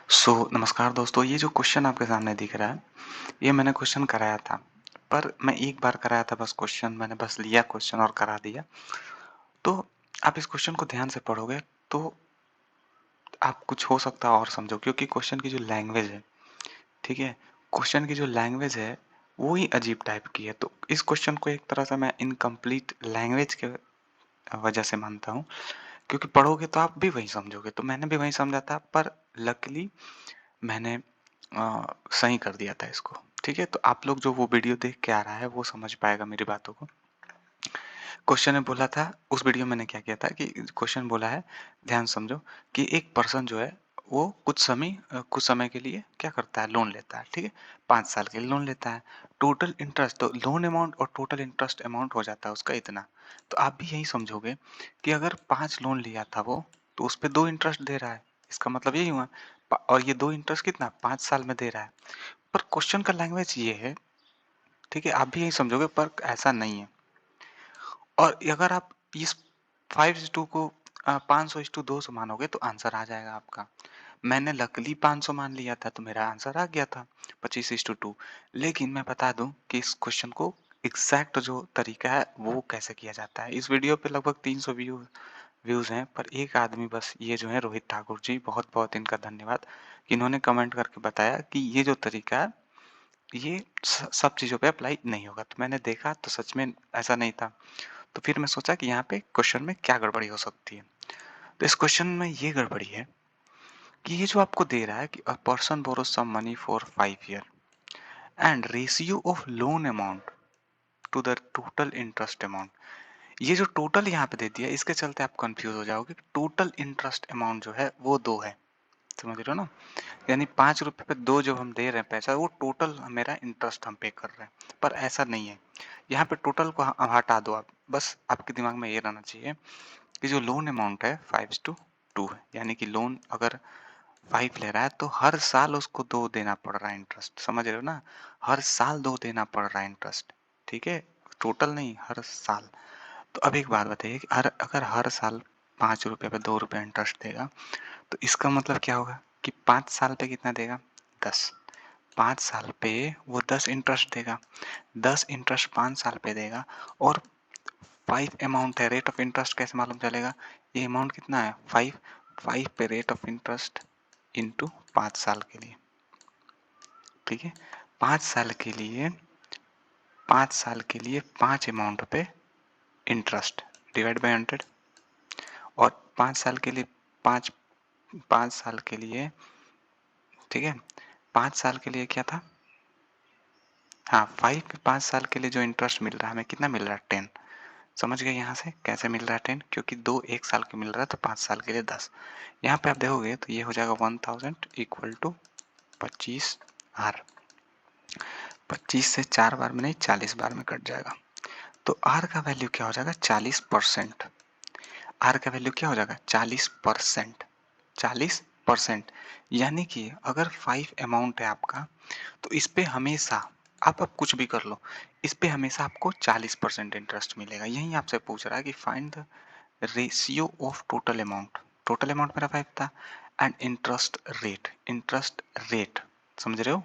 नमस्कार दोस्तों, ये जो क्वेश्चन आपके सामने दिख रहा है, ये मैंने क्वेश्चन कराया था। पर मैं एक बार कराया था बस क्वेश्चन, मैंने बस लिया क्वेश्चन और करा दिया। तो आप इस क्वेश्चन को ध्यान से पढ़ोगे तो आप कुछ हो सकता है और समझो, क्योंकि क्वेश्चन की जो लैंग्वेज है, ठीक है? क्वेश्चन की जो लैंग्वेज है, वो ही अजीब टाइप की है। तो इस क्वेश्चन को एक तरह से मैं इनकम्प्लीट लैंग्वेज के वजह से मानता हूँ, क्योंकि पढ़ोगे तो आप भी वही समझोगे। तो मैंने भी वही समझा था, पर लकीली मैंने सही कर दिया था इसको, ठीक है? तो आप लोग जो वो वीडियो देख के आ रहा है, वो समझ पाएगा मेरी बातों को। क्वेश्चन में बोला था, उस वीडियो में मैंने क्या किया था कि क्वेश्चन बोला है, ध्यान से समझो कि एक पर्सन जो है, वो कुछ समय के लिए क्या करता है, लोन लेता है, ठीक है? 5 साल के लिए लोन लेता है। टोटल इंटरेस्ट तो लोन अमाउंट और टोटल इंटरेस्ट अमाउंट हो जाता है उसका इतना। तो आप भी यही समझोगे कि अगर 5 लोन लिया था वो, तो उसपे 2 इंटरेस्ट दे रहा है। इसका मतलब यही हुआ और ये 2 इंटरेस्ट कितना 5 साल में दे रहा है। पर क्वेश्चन का लैंग्वेज ये है, ठीक है? आप भी यही समझोगे, पर ऐसा नहीं है। और अगर आप इस 5:2 को 500:200 मानोगे तो आंसर आ जाएगा आपका। मैंने लकीली 500 मान लिया था तो मेरा आंसर आ गया था 25:2। लेकिन मैं बता दूं कि इस क्वेश्चन को एग्जैक्ट जो तरीका है वो कैसे किया जाता है। इस वीडियो पे लगभग 300 व्यूज हैं, पर एक आदमी बस, ये जो है रोहित ठाकुर जी, बहुत बहुत इनका धन्यवाद कि इन्होंने कमेंट करके बताया कि ये जो तरीका है, ये सब चीज़ों पे अप्लाई नहीं होगा। तो मैंने देखा तो सच में ऐसा नहीं था। तो फिर मैं सोचा कि यहाँ पे क्वेश्चन में क्या गड़बड़ी हो सकती है। तो इस क्वेश्चन में ये गड़बड़ी है कि ये जो आपको दे रहा है कि a person borrows some money for 5 year and ratio of loan amount to the total interest amount. ये जो टोटल यहाँ पे दे दिया, इसके चलते आप कंफ्यूज हो जाओगे। टोटल इंटरेस्ट अमाउंट जो है वो 2 है, समझ रहे हो ना? यानी 5 रुपए पे 2 जो हम दे रहे हैं पैसा, वो टोटल मेरा इंटरेस्ट हम पे कर रहे हैं। पर ऐसा नहीं है। यहाँ पे टोटल को हटा दो आप। बस आपके दिमाग में ये रहना चाहिए कि जो लोन अमाउंट है 5:2 है, यानी कि लोन अगर 5 ले रहा है तो हर साल उसको 2 देना पड़ रहा है इंटरेस्ट, समझ रहे हो ना? हर साल 2 देना पड़ रहा है इंटरेस्ट, ठीक है? टोटल नहीं, हर साल। तो अब एक बात बताइए कि अगर हर साल 5 रुपए पे 2 रुपए इंटरेस्ट देगा, तो इसका मतलब क्या होगा कि 5 साल पे कितना देगा? 10। 5 साल पे वो 10 इंटरेस्ट देगा। 10 इंटरेस्ट 5 साल पे देगा और 5 अमाउंट है, रेट ऑफ इंटरेस्ट कैसे मालूम चलेगा? ये अमाउंट कितना है? 5। 5 पे रेट ऑफ इंटरेस्ट इंटू 5 साल के लिए, ठीक है? 5 साल के लिए 5 साल के लिए 5 अमाउंट पे इंटरेस्ट डिवाइड बाय 100, और 5 साल के लिए 5 5 साल के लिए, ठीक है? 5 साल के लिए क्या था? हाँ, 5 पे 5 साल के लिए जो इंटरेस्ट मिल रहा है हमें, कितना मिल रहा है? 10। समझ गए यहाँ से कैसे मिल रहा है 10? क्योंकि 2 1 साल के मिल रहा है तो 5 साल के लिए 10। यहाँ पे आप देखोगे तो ये हो जाएगा 1000 इक्वल टू 25 आर। 25 से 4 बार में नहीं, 40 बार में कट जाएगा। तो आर का वैल्यू क्या हो जाएगा? 40%। आर का वैल्यू क्या हो जाएगा? 40%। 40%, यानी कि अगर 5 अमाउंट है आपका, तो इस पे हमेशा आप अब कुछ भी कर लो, इस पे हमेशा आपको 40% इंटरेस्ट मिलेगा। यही आपसे पूछ रहा है कि find the ratio of total amount. Total amount मेरा 5 था, and interest rate. Interest rate, समझ रहे हो?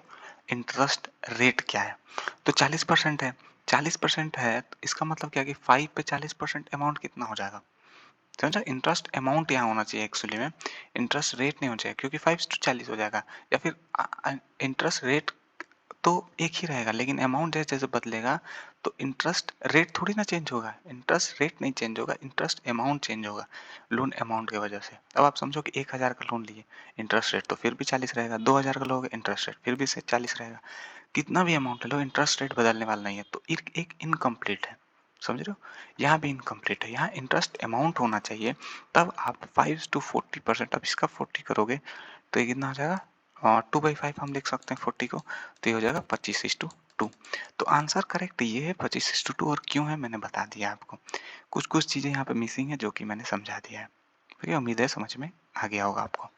इंटरेस्ट रेट क्या है? तो 40% है। 40% है तो इसका मतलब क्या है कि 5 पे 40% अमाउंट कितना हो जाएगा? समझा? इंटरेस्ट अमाउंट यहाँ होना चाहिए एक्चुअली में, इंटरेस्ट रेट नहीं होना चाहिए, क्योंकि 5:40 हो जाएगा। या फिर इंटरेस्ट रेट तो एक ही रहेगा, लेकिन अमाउंट जैसे जैसे बदलेगा तो इंटरेस्ट रेट थोड़ी ना चेंज होगा। इंटरेस्ट रेट नहीं चेंज होगा, इंटरेस्ट अमाउंट चेंज होगा लोन अमाउंट की वजह से। अब आप समझो कि 1000 का लोन लिए, इंटरेस्ट रेट तो फिर भी 40 रहेगा। 2000 का लोगे, इंटरेस्ट रेट फिर भी से 40 रहेगा। कितना भी अमाउंट लो, इंटरेस्ट रेट बदलने वाला नहीं है, तो एक इनकम्प्लीट है। समझ रहे हो? यहाँ भी इनकम्प्लीट है, यहाँ इंटरेस्ट अमाउंट होना चाहिए। तब आप 5:40%, अब इसका 40 करोगे तो ये कितना हो जाएगा? 2/5 हम लिख सकते हैं 40 को, तो ये हो जाएगा 25:2। तो आंसर करेक्ट ये है 25:2। और क्यों है मैंने बता दिया आपको। कुछ कुछ चीज़ें यहाँ पे मिसिंग है जो कि मैंने समझा दिया है। ठीक है, उम्मीद है समझ में आ गया होगा आपको।